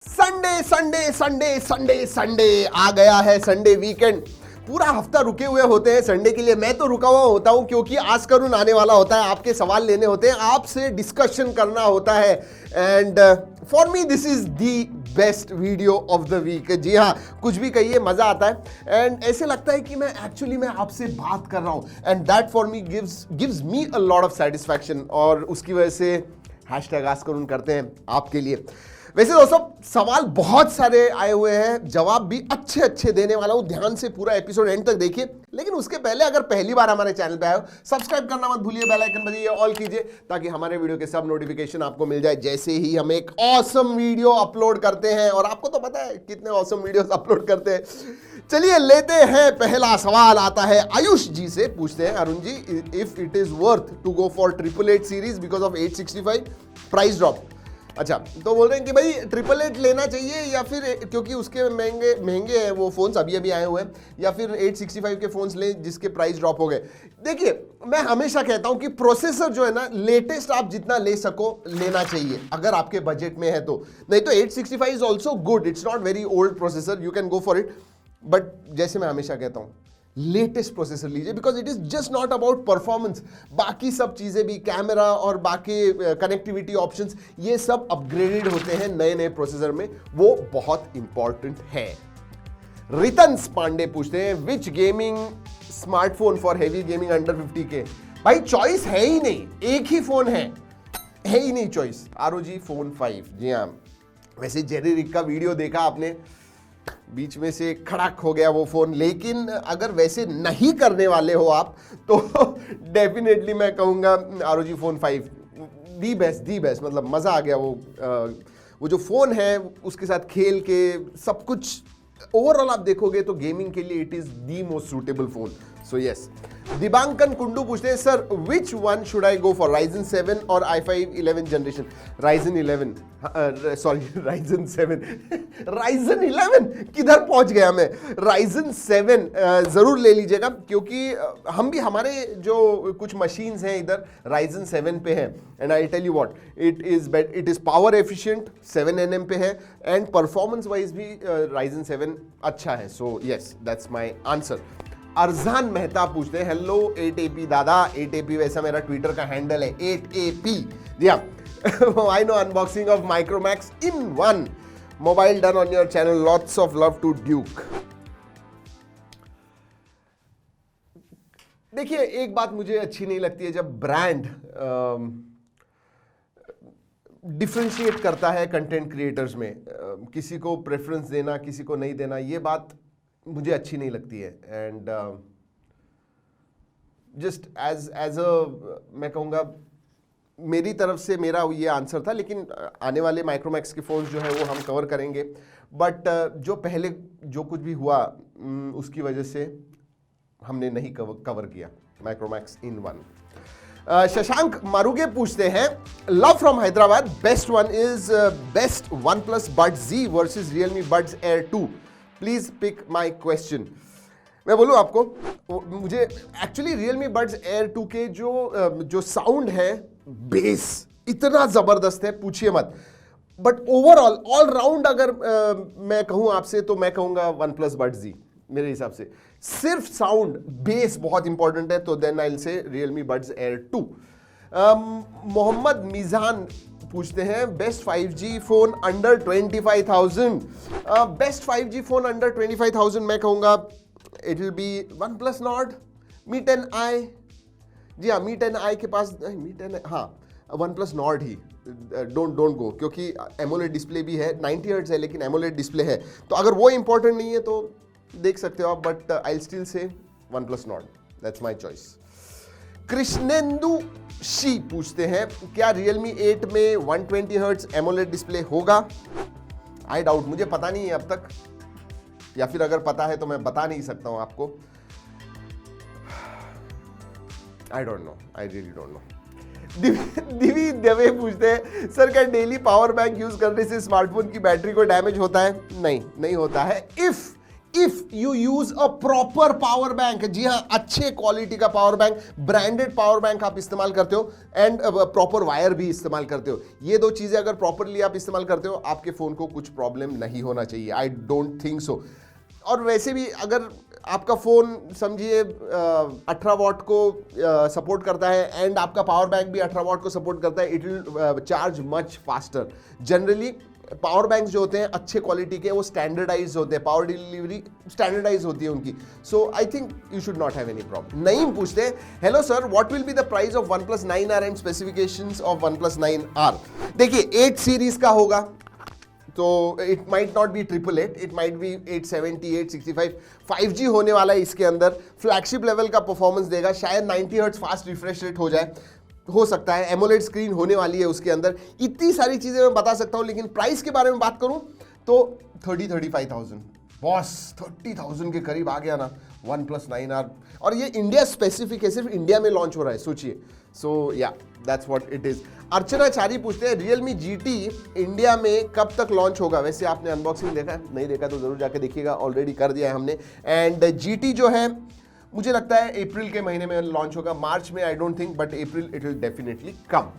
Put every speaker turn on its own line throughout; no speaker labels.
Sunday Sunday Sunday Sunday Sunday आ गया है। संडे वीकेंड, पूरा हफ्ता रुके हुए होते हैं संडे के लिए। मैं तो रुका हुआ होता हूं क्योंकि आज करुण आने वाला होता है, आपके सवाल लेने होते हैं, आपसे डिस्कशन करना होता है। And for me this is the best video of the week. जी हाँ, कुछ भी कहिए, मजा आता है एंड ऐसे लगता है कि मैं एक्चुअली मैं आपसे बात कर रहा हूं and that for me gives me a lot of satisfaction. और उसकी वजह से हैशटैग आज करुण करते हैं आपके लिए। वैसे दोस्तों सवाल बहुत सारे आए हुए हैं, जवाब भी अच्छे अच्छे देने वाला हूं, ध्यान से पूरा एपिसोड एंड तक देखिए। लेकिन उसके पहले अगर पहली बार हमारे चैनल पे आए हो, सब्सक्राइब करना मत भूलिए, बेल आइकन बजाइए, ऑल कीजिए ताकि हमारे वीडियो के सब नोटिफिकेशन आपको मिल जाए जैसे ही हम एक ऑसम वीडियो अपलोड करते हैं। और आपको तो पता है कितने ऑसम वीडियोस अपलोड करते हैं। चलिए लेते हैं पहला सवाल। आता है आयुष जी से, पूछते हैं Arun ji, if it is worth to go for 888 series because of 865 price drop. अच्छा, तो बोल रहे हैं कि भाई 888 लेना चाहिए या फिर, क्योंकि उसके महंगे हैं वो फोन्स, अभी अभी आए हुए हैं, या फिर 865 के फोन्स लें जिसके प्राइस ड्रॉप हो गए। देखिए मैं हमेशा कहता हूं कि प्रोसेसर जो है ना, लेटेस्ट आप जितना ले सको लेना चाहिए अगर आपके बजट में है तो। नहीं तो 865 is also good, it's not very old processor, you can go for it. But जैसे मैं हमेशा कहता हूं, लेटेस्ट प्रोसेसर लीजिए because it is just not about performance, बाकी सब चीजें भी, कैमरा और बाकी कनेक्टिविटी ऑप्शंस, ये सब अपग्रेडेड होते हैं नए नए प्रोसेसर में, वो बहुत इंपॉर्टेंट है। रितंस पांडे पूछते हैं which gaming smartphone for heavy gaming under 50K। भाई चॉइस है ही नहीं, एक ही फोन है ही नहीं चॉइस, ROG Phone 5। जी हाँ, वैसे जेरी रिक का वीडियो देखा आपने, बीच में से खड़क हो गया वो फोन। लेकिन अगर वैसे नहीं करने वाले हो आप तो डेफिनेटली मैं कहूंगा ROG Phone 5 दी बेस्ट। मतलब मजा आ गया वो जो फोन है उसके साथ खेल के सब कुछ ओवरऑल आप देखोगे तो गेमिंग के लिए it is the most suitable phone. So yes. Dibankan Kundu पूछते हैं sir which one should I go for, Ryzen 7 और i5 11th जनरेशन। Ryzen 11 किधर पहुंच गया मैं। Ryzen 7 जरूर ले लीजिएगा क्योंकि हम भी, हमारे जो कुछ मशीन्स हैं इधर Ryzen 7 पे हैं and I tell you what, it is power efficient, 7nm पे है एंड परफॉर्मेंस वाइज भी Ryzen 7 अच्छा है। So yes, that's my answer. Arzan Mehta पूछते हैं हेलो 8AP दादा। 8AP वैसा मेरा ट्विटर का हैंडल है 8AP। जी हाँ, I know unboxing of Micromax in 1 mobile done on your channel, lots of love to Duke. देखिए एक बात मुझे अच्छी नहीं लगती है जब ब्रांड डिफरेंशिएट करता है कंटेंट क्रिएटर्स में, किसी को प्रेफरेंस देना किसी को नहीं देना, ये बात मुझे अच्छी नहीं लगती है। एंड जस्ट एज अ मैं कहूँगा, मेरी तरफ से मेरा ये आंसर था। लेकिन आने वाले माइक्रोमैक्स के फोन्स जो है वो हम कवर करेंगे। बट जो पहले जो कुछ भी हुआ उसकी वजह से हमने नहीं कवर किया माइक्रोमैक्स इन 1। शशांक मारुगे पूछते हैं love from Hyderabad, best one is best OnePlus Buds Z versus Realme Buds Air 2, please pick my question. मैं बोलूं आपको, मुझे एक्चुअली Realme Buds Air 2 के जो साउंड है, बेस इतना जबरदस्त है, पूछिए मत। बट ओवरऑल ऑल राउंड अगर मैं कहूं आपसे तो मैं कहूंगा OnePlus Buds Z। मेरे हिसाब से सिर्फ साउंड, बेस बहुत इंपॉर्टेंट है, तो then I will say Realme Buds Air 2। Mohammad Mizan पूछते हैं best 5G phone under 25,000। Best 5G phone under 25,000 मैं कहूंगा it will be OnePlus Nord, Mi 10i। जी हाँ, Mi 10i के पास Mi 10, हाँ OnePlus Nord he, don't go, क्योंकि एमोलेड डिस्प्ले भी है, 90 हर्ट्ज है लेकिन एमोलेड डिस्प्ले है, तो अगर वो इंपॉर्टेंट नहीं है तो देख सकते हो आप। But I will still say OnePlus Nord, that's my choice. Krishnendu she पूछते हैं क्या Realme 8 में 120 हर्ट्ज एमोलेड डिस्प्ले होगा। आई डाउट, मुझे पता नहीं है अब तक, या फिर अगर पता है तो मैं बता नहीं सकता हूं आपको। I don't know, I really don't know. Divi Dave पूछते हैं सर क्या डेली पावर बैंक यूज करने से स्मार्टफोन की बैटरी को डैमेज होता है। नहीं होता है। If you use a proper power bank, जी हाँ, अच्छे क्वालिटी का power bank, branded power bank आप इस्तेमाल करते हो एंड प्रॉपर वायर भी इस्तेमाल करते हो, ये दो चीजें अगर प्रॉपरली आप इस्तेमाल करते हो, आपके फोन को कुछ प्रॉब्लम नहीं होना चाहिए। आई डोंट थिंक सो। और वैसे भी अगर आपका फोन समझिए 18 वॉट को सपोर्ट करता है एंड आपका पावर बैंक भी 18 वॉट को सपोर्ट करता है, it will charge much faster. Generally power banks जो होते हैं अच्छे क्वालिटी के, वो स्टैंडर्डाइज होते हैं, पावर डिलीवरी स्टैंडर्डाइज होती है उनकी। So I think you should not have any problem. Naeem पूछते हैं, hello sir, what will be the price of OnePlus 9R and specifications of OnePlus 9R? देखिए 8 सीरीज का होगा, तो it might not be 888, it might be 870, 865। 5G होने वाला है इसके अंदर, फ्लैगशिप लेवल का परफॉर्मेंस देगा, शायद 90 हर्ट्ज फास्ट रिफ्रेश रेट हो जाए, हो सकता है। एमोलेड स्क्रीन होने वाली है उसके अंदर, इतनी सारी चीजें मैं बता सकता हूं, लेकिन प्राइस के बारे में बात करूं तो 35,000 बॉस, 30,000 के करीब आ गया ना OnePlus 9R। और ये इंडिया स्पेसिफिक है, सिर्फ इंडिया में लॉन्च हो रहा है, सोचिए। सो या दैट्स व्हाट इट इज। अर्चना चारी पूछते हैं, Realme GT इंडिया में कब तक लॉन्च होगा? वैसे आपने अनबॉक्सिंग देखा है? नहीं देखा तो जरूर जाके देखिएगा, ऑलरेडी कर दिया है हमने। एंड GT जो है मुझे लगता है अप्रैल के महीने में लॉन्च होगा, मार्च में I don't think, but April it will definitely come.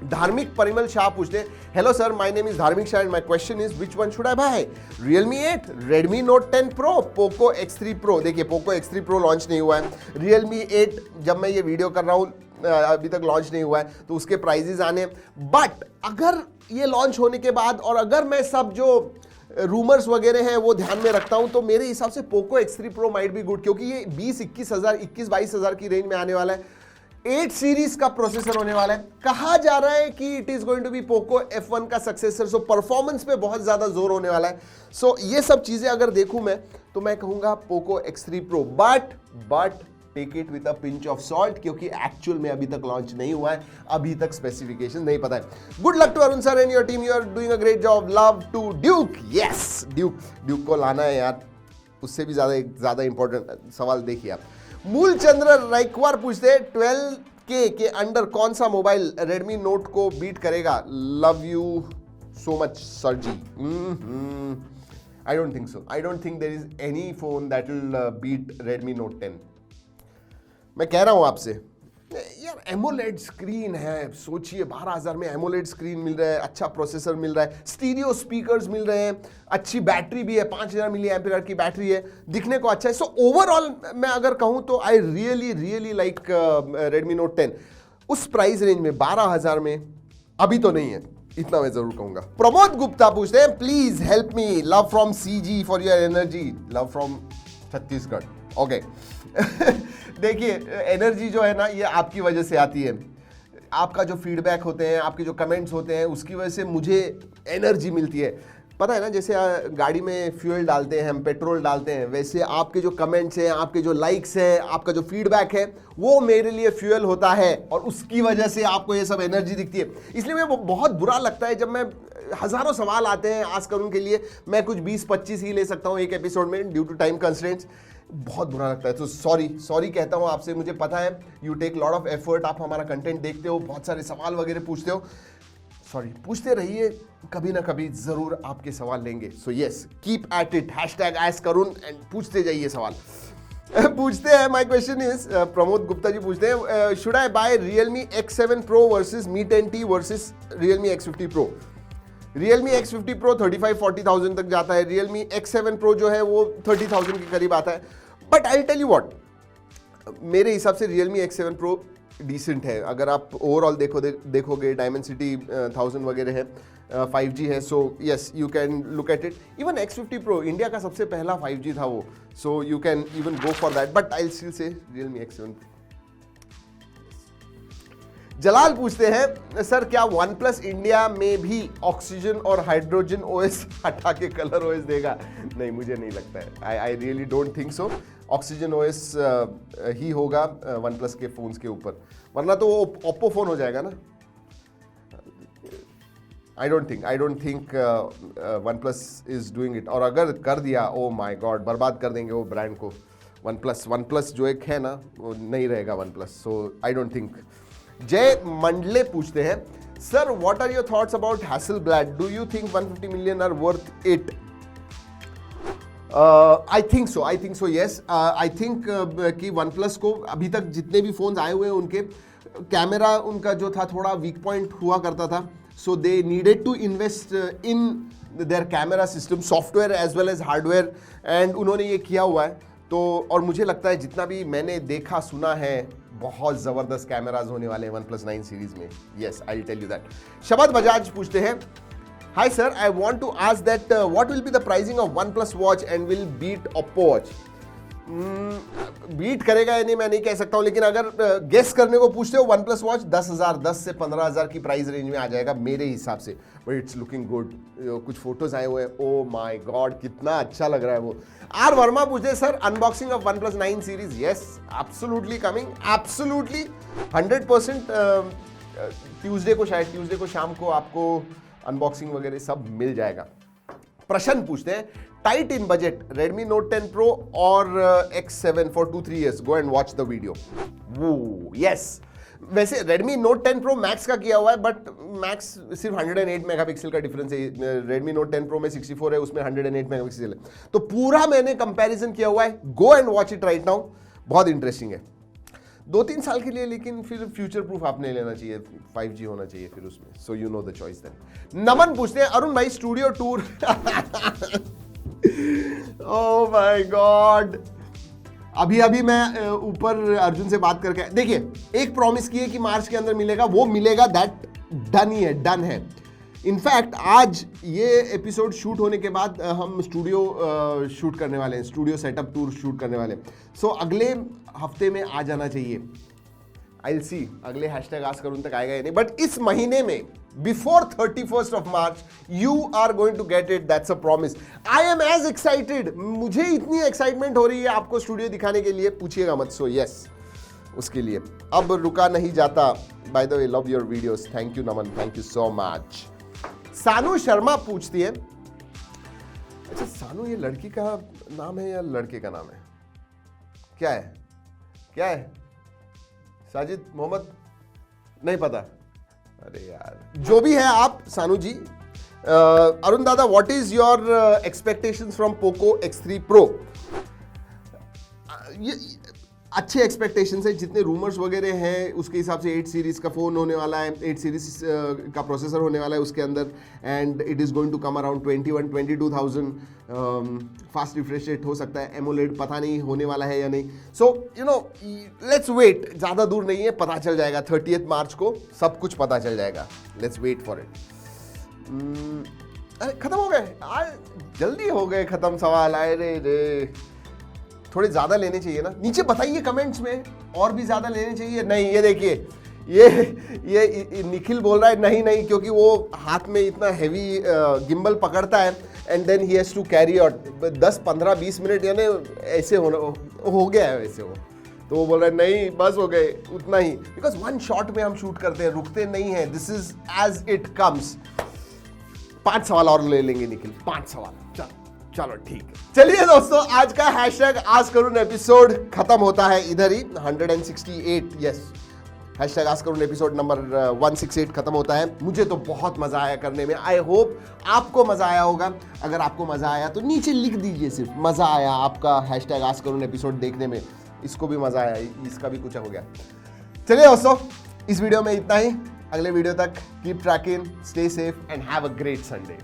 Dharmik Parimal Shah पूछते हैं, hello sir, my name is Dharmik Shah and my question is which one should I buy? Realme 8, Redmi Note 10 Pro, Poco X3 Pro। देखिए Poco X3 Pro launch नहीं हुआ है, Realme 8 जब मैं ये video कर रहा हूँ अभी तक लॉन्च नहीं हुआ है, तो उसके प्राइजेस आने। बट अगर ये लॉन्च होने के बाद और अगर मैं सब जो रूमर्स वगैरह हैं वो ध्यान में रखता हूं, तो मेरे हिसाब से Poco X3 Pro might be good, क्योंकि ये 21,000 की रेंज में आने वाला है। 8 सीरीज का प्रोसेसर होने वाला है, कहा जा रहा है कि it is going to be Poco F1 का सक्सेसर, सो परफॉर्मेंस पे बहुत ज्यादा जोर होने वाला है। सो ये सब चीजें अगर देखूं मैं, तो मैं कहूंगा Poco X3 Pro, but take it with a pinch of salt, क्योंकि एक्चुअल में अभी तक लॉन्च नहीं हुआ है, अभी तक स्पेसिफिकेशन नहीं पता है। Good luck to Arun sir and your team, you are doing a great job, love to Duke. Yes, Duke को लाना है यार, उससे भी ज्यादा इंपॉर्टेंट सवाल देखिए आप। मूल चंद्र रायकवार पूछते हैं, 12K के अंडर कौन सा मोबाइल Redmi Note को बीट करेगा? Love you so much sir ji. I don't think so, I don't think there is any phone that will beat Redmi Note 10। मैं कह रहा हूं आपसे यार, एमोलेड स्क्रीन है, सोचिए 12,000 में एमोलेड स्क्रीन मिल रहा है, अच्छा प्रोसेसर मिल रहा है, स्टीरियो स्पीकर्स मिल रहे हैं, अच्छी बैटरी भी है, 5000 मिली एम्पीयर की बैटरी है, दिखने को अच्छा है। सो ओवरऑल मैं अगर कहूं तो I really like Redmi Note 10। उस प्राइस रेंज में 12,000 में अभी तो नहीं है, इतना मैं जरूर कहूंगा। प्रमोद गुप्ता पूछते हैं, please help me, love from CG for your energy, love from Chhattisgarh. Okay देखिए एनर्जी जो है ना, ये आपकी वजह से आती है, आपका जो फीडबैक होते हैं, आपके जो कमेंट्स होते हैं, उसकी वजह से मुझे एनर्जी मिलती है। पता है ना, जैसे गाड़ी में फ्यूल डालते हैं, हम पेट्रोल डालते हैं, वैसे आपके जो कमेंट्स हैं, आपके जो लाइक्स हैं, आपका जो फीडबैक है, वो मेरे लिए फ्यूल होता है, और उसकी वजह से आपको ये सब एनर्जी दिखती है। इसलिए मैं बहुत बुरा लगता है जब मैं हजारों सवाल आते हैं आज करूँ के लिए, मैं कुछ 20-25 ही ले सकता हूँ एक एपिसोड में ड्यू टू टाइम कंस्ट्रेंट्स, बहुत बुरा लगता है। तो सॉरी कहता हूँ आपसे, मुझे पता है you take lot of effort, आप हमारा कंटेंट देखते हो, बहुत सारे सवाल वगैरह पूछते हो, सॉरी, पूछते रहिए, कभी ना कभी जरूर आपके सवाल लेंगे। So yes, keep at it, #askkarun and पूछते जाइए सवाल। पूछते हैं, my question is, Pramod Gupta ji पूछते हैं, should I buy Realme X7 Pro versus Mi 10T versus Realme X50 Pro? Realme X50 Pro 35-40,000 तक जाता है, Realme X7 Pro जो है वो 30,000 के करीब आता है। But I tell you what, मेरे हिसाब से Realme X7 Pro डिसेंट है। अगर आप ओवरऑल देखोगे, Dimensity 1000 वगैरह है, 5G है, so yes you can look at it. Even X50 Pro India का सबसे पहला 5G था वो, so you can even go for that, but I still say Realme X7 Pro। जलाल पूछते हैं, सर क्या OnePlus इंडिया में भी ऑक्सीजन और हाइड्रोजन OS हटा के कलर OS देगा? नहीं, मुझे नहीं लगता है, आई really don't think so. Oxygen OS ही होगा OnePlus के फोन्स के ऊपर, वरना तो वो ओप्पो फोन हो जाएगा ना। आई don't think OnePlus is doing it, और अगर कर दिया, ओ माय गॉड, बर्बाद कर देंगे वो ब्रांड को। OnePlus जो एक है ना, वो नहीं रहेगा OnePlus, so I don't think. Jay Mandle पूछते हैं, sir what are your thoughts about Hasselblad? Do you think 150 million are worth it? I think so yes. I think कि वन प्लस को अभी तक जितने भी फोन्स आए हुए हैं उनके कैमरा उनका जो था थोड़ा वीक पॉइंट हुआ करता था, so they needed to invest in their camera system, software as well as hardware, and उन्होंने ये किया हुआ है। तो और मुझे लगता है जितना भी मैंने देखा सुना है बहुत ज़बरदस्त कैमराज होने वाले हैं वन प्लस 9 सीरीज में। Yes, I will tell you that. Shabad Bajaj पूछते हैं, hi sir, I want to ask that what will be the pricing of OnePlus watch and will beat Oppo watch. Beat करेगा या नहीं मैं नहीं कह सकता हूं, लेकिन अगर गेस करने को पूछते हो वन प्लस वॉच 10 से 15,000 की प्राइस रेंज में आ जाएगा मेरे हिसाब से, बट इट्स लुकिंग गुड। कुछ फोटोज आए हुए हैं, ओ माय गॉड कितना अच्छा लग रहा है वो। आर वर्मा पूछते sir, unboxing of OnePlus 9 series. Yes, absolutely coming, absolutely 100%। Tuesday को शाम को आपको अनबॉक्सिंग वगैरह सब मिल जाएगा। प्रश्न पूछते हैं, tight in budget Redmi Note 10 Pro और X7 for 2-3 years, go and watch the video। Yes, वैसे Redmi Note 10 Pro Max का किया हुआ है, बट Max सिर्फ 108 मेगापिक्सल का डिफरेंस है। Redmi Note 10 Pro में 64 है, उसमें 108 मेगापिक्सल है। तो पूरा मैंने कंपैरिजन किया हुआ है, go and watch it right now, बहुत इंटरेस्टिंग है। 2-3 साल के लिए, लेकिन फिर फ्यूचर प्रूफ आपने लेना चाहिए, 5G होना चाहिए फिर उसमें, so you know the choice then. Naman पूछते हैं, अरुण भाई studio tour. Oh my God, अभी मैं ऊपर अर्जुन से बात करके, देखिए एक प्रॉमिस की है कि मार्च के अंदर मिलेगा, वो मिलेगा, दैट डन ही है, डन है। इनफैक्ट आज ये एपिसोड शूट होने के बाद हम स्टूडियो शूट करने वाले हैं, स्टूडियो सेटअप टूर शूट करने वाले हैं। सो अगले हफ्ते में आ जाना चाहिए। आई विल सी अगले हैशटैग आस्क करूं तक आएगा या नहीं, बट इस महीने में before 31st of March you are going to get it, that's a promise। I am as excited, मुझे इतनी एक्साइटमेंट हो रही है आपको स्टूडियो दिखाने के लिए, पूछिएगा मत। सो यस, उसके लिए अब रुका नहीं जाता। By the way, love your videos, thank you Naman, thank you so much. सानू शर्मा पूछती है, अच्छा सानू ये लड़की का नाम है या लड़के का नाम है, क्या है क्या है? साजिद मोहम्मद, नहीं पता, अरे यार जो भी है आप सानू जी। अरुण दादा, what is your expectations from Poco X3 Pro? ये अच्छे एक्सपेक्टेशंस है, जितने रूमर्स वगैरह हैं उसके हिसाब से 8 सीरीज का फ़ोन होने वाला है, 8 सीरीज का प्रोसेसर होने वाला है उसके अंदर, and it is going to come around 21-22,000। Fast refresh rate हो सकता है, एमोलेड पता नहीं होने वाला है या नहीं। So you know let's wait, ज़्यादा दूर नहीं है, पता चल जाएगा 30 मार्च को सब कुछ पता चल जाएगा। Let's wait for it. अरे खत्म हो गए आज, जल्दी हो गए खत्म सवाल। आए रे थोड़े ज़्यादा लेने चाहिए ना, नीचे बताइए कमेंट्स में, और भी ज़्यादा लेने चाहिए। नहीं, ये देखिए, ये निखिल बोल रहा है नहीं, क्योंकि वो हाथ में इतना हैवी गिम्बल पकड़ता है and then he has to carry out 10-15-20 minute, यानी ऐसे हो गया है वैसे वो। तो वो बोल रहा है नहीं बस हो गए उतना ही, बिकॉज वन शॉट में हम शूट करते हैं, रुकते नहीं हैं, this is as it comes. 5 सवाल और ले लेंगे निखिल, 5 सवाल, चलो ठीक है। चलिए दोस्तों, आज का हैशटैग आस्क करुण एपिसोड खत्म होता है इधर ही, 168। यस, हैशटैग आस्क करुण एपिसोड नंबर 168 खत्म होता है। मुझे तो बहुत मजा आया करने में, आई होप आपको मजा आया होगा। अगर आपको मजा आया तो नीचे लिख दीजिए सिर्फ मजा आया आपका, हैशटैग आस्क करुण एपिसोड देखने में, इसको भी मजा आया, इसका भी कुछ हो गया। चलिए दोस्तों, इस वीडियो में इतना ही। अगले वीडियो तक keep trekking, stay safe and have a great Sunday.